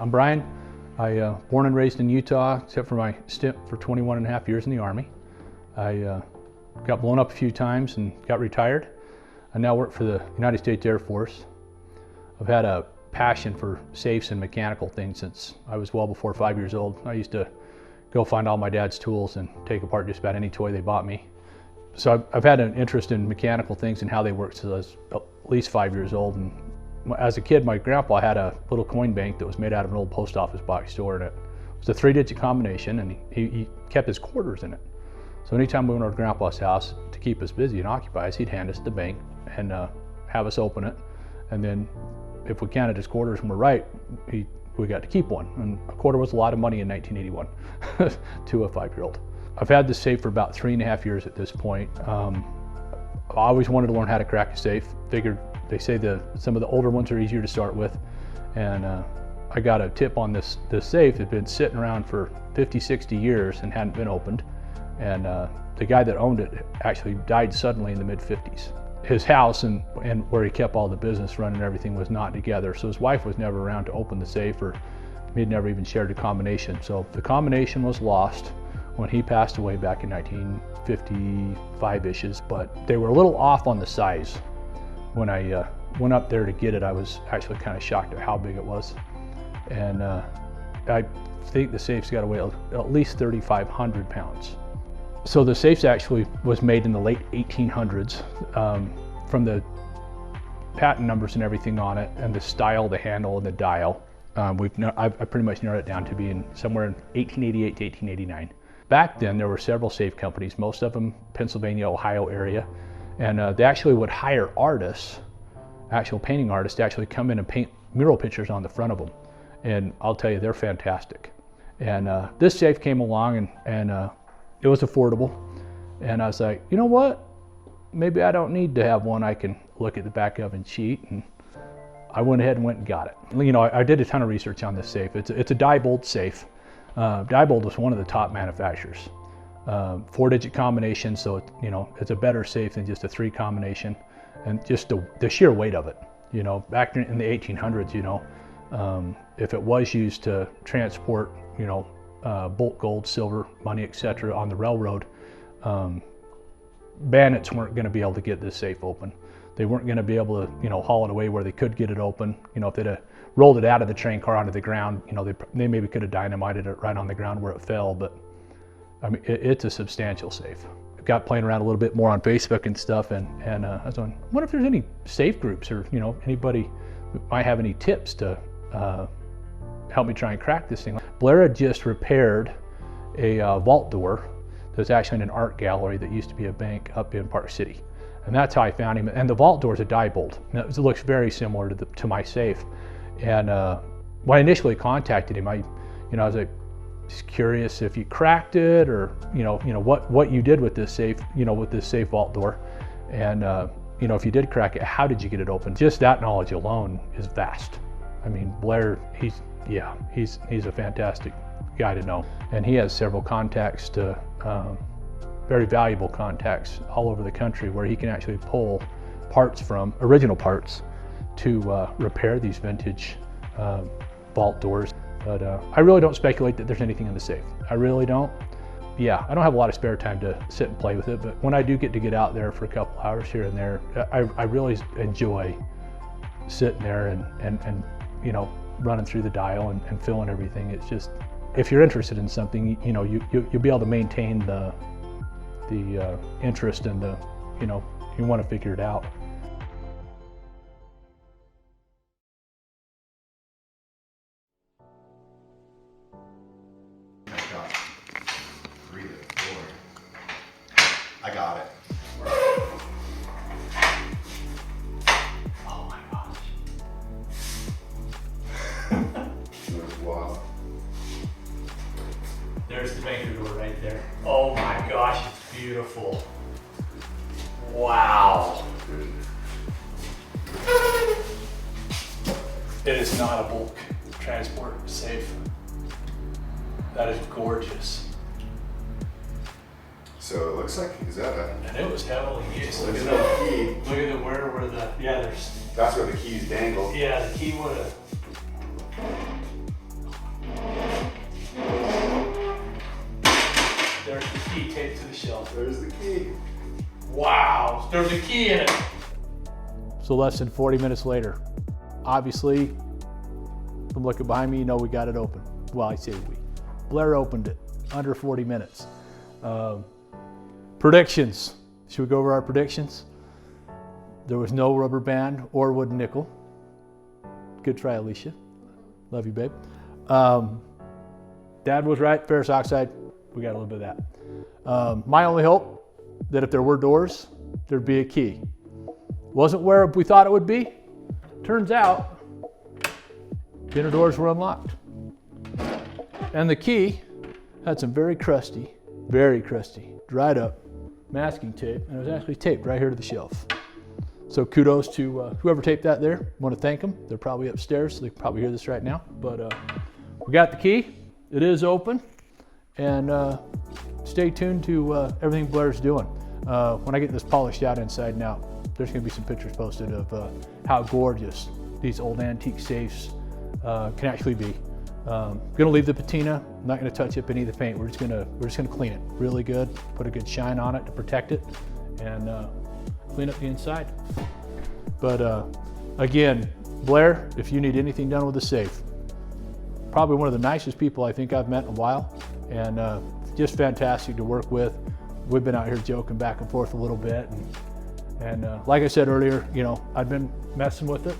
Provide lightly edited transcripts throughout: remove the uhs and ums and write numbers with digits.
I'm Brian. I born and raised in Utah, except for my stint for 21 and a half years in the Army. I got blown up a few times and got retired. I now work for the United States Air Force. I've had a passion for safes and mechanical things since I was well before 5 years old. I used to go find all my dad's tools and take apart just about any toy they bought me. So I've had an interest in mechanical things and how they work since I was at least 5 years old. And as a kid, my grandpa had a little coin bank that was made out of an old post office box store, and it was a 3-digit combination, and he kept his quarters in it. So anytime we went over to Grandpa's house to keep us busy and occupy us, he'd hand us the bank and have us open it. And then if we counted his quarters and were right, we got to keep one. And a quarter was a lot of money in 1981 to a 5-year-old. I've had this safe for about 3.5 years at this point. I always wanted to learn how to crack a safe. Figured they say some of the older ones are easier to start with. And I got a tip on this safe. It had been sitting around for 50, 60 years and hadn't been opened. And the guy that owned it actually died suddenly in the mid-50s. His house and where he kept all the business running and everything was not together. So his wife was never around to open the safe, or he'd never even shared a combination. So the combination was lost when he passed away back in 1955-ish, but they were a little off on the size. When I went up there to get it, I was actually kind of shocked at how big it was. And I think the safe's got to weigh at least 3,500 pounds. So the safe actually was made in the late 1800s. From the patent numbers and everything on it, and the style, the handle, and the dial, I've pretty much narrowed it down to being somewhere in 1888 to 1889. Back then, there were several safe companies, most of them Pennsylvania, Ohio area, and they actually would hire artists, actual painting artists, to actually come in and paint mural pictures on the front of them. And I'll tell you, they're fantastic. And this safe came along, and it was affordable. And I was like, you know what? Maybe I don't need to have one I can look at the back of and cheat. And I went ahead and went and got it. You know, I did a ton of research on this safe. It's a Diebold safe. Diebold was one of the top manufacturers. 4-digit combination, so it's a better safe than just a 3 combination. And just the sheer weight of it. You know, back in the 1800s, if it was used to transport, bulk gold, silver, money, etc. on the railroad, bandits weren't going to be able to get this safe open. They weren't going to be able to, haul it away where they could get it open. If they'd have rolled it out of the train car onto the ground, they maybe could have dynamited it right on the ground where it fell. But I mean, it's a substantial safe. I got playing around a little bit more on Facebook and stuff, and I was going, what if there's any safe groups or anybody might have any tips to help me try and crack this thing. Blair had just repaired a vault door that's actually in an art gallery that used to be a bank up in Park City. And that's how I found him. And the vault door is a Diebold. It looks very similar to my safe. And when I initially contacted him, I was like, just curious if you cracked it, or what you did with this safe, with this safe vault door. And if you did crack it, how did you get it open? Just that knowledge alone is vast. I mean, Blair, he's a fantastic guy to know. And he has several contacts to very valuable contacts all over the country where he can actually pull parts from, original parts, to repair these vintage vault doors. But I really don't speculate that there's anything in the safe. I really don't. Yeah, I don't have a lot of spare time to sit and play with it, but when I do get out there for a couple hours here and there, I really enjoy sitting there and running through the dial and feeling everything. It's just, if you're interested in something, you'll be able to maintain the interest and you want to figure it out. I got it. Oh my gosh. Wow. There's the banker door right there. Oh my gosh, it's beautiful. Wow. It is not a bulk transport safe. That is gorgeous. So it looks like, is that a... And it was heavily used. Look at the key. Look at the where the, yeah, there's... That's where the keys dangle. Yeah, the key would have... there's the key taped to the shelf. There's the key. Wow, there's a key in it. So less than 40 minutes later, obviously, from looking behind me, you know we got it open. Well, I say we. Blair opened it under 40 minutes. Predictions. Should we go over our predictions? There was no rubber band or wooden nickel. Good try, Alicia. Love you, babe. Dad was right, ferrous oxide. We got a little bit of that. My only hope that if there were doors, there'd be a key. Wasn't where we thought it would be. Turns out, the inner doors were unlocked. And the key had some very crusty, dried up masking tape, and it was actually taped right here to the shelf. So kudos to whoever taped that there. I want to thank them. They're probably upstairs, so they can probably hear this right now. But we got the key. It is open. And stay tuned to everything Blair's doing. When I get this polished out inside now, there's going to be some pictures posted of how gorgeous these old antique safes can actually be. Going to leave the patina. I'm not going to touch up any of the paint. We're just going to clean it really good, put a good shine on it to protect it, and clean up the inside. But again, Blair, if you need anything done with the safe, probably one of the nicest people I think I've met in a while, and just fantastic to work with. We've been out here joking back and forth a little bit, and like I said earlier, you know, I'd been messing with it.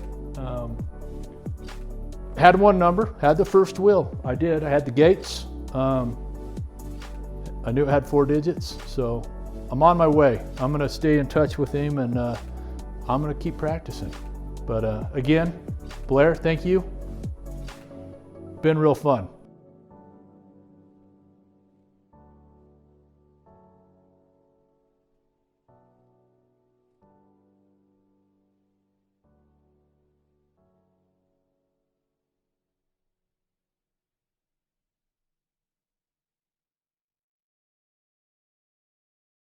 Had one number, had the first wheel. I did. I had the gates. I knew it had 4 digits, so I'm on my way. I'm going to stay in touch with him, and I'm going to keep practicing. But again, Blair, thank you. Been real fun.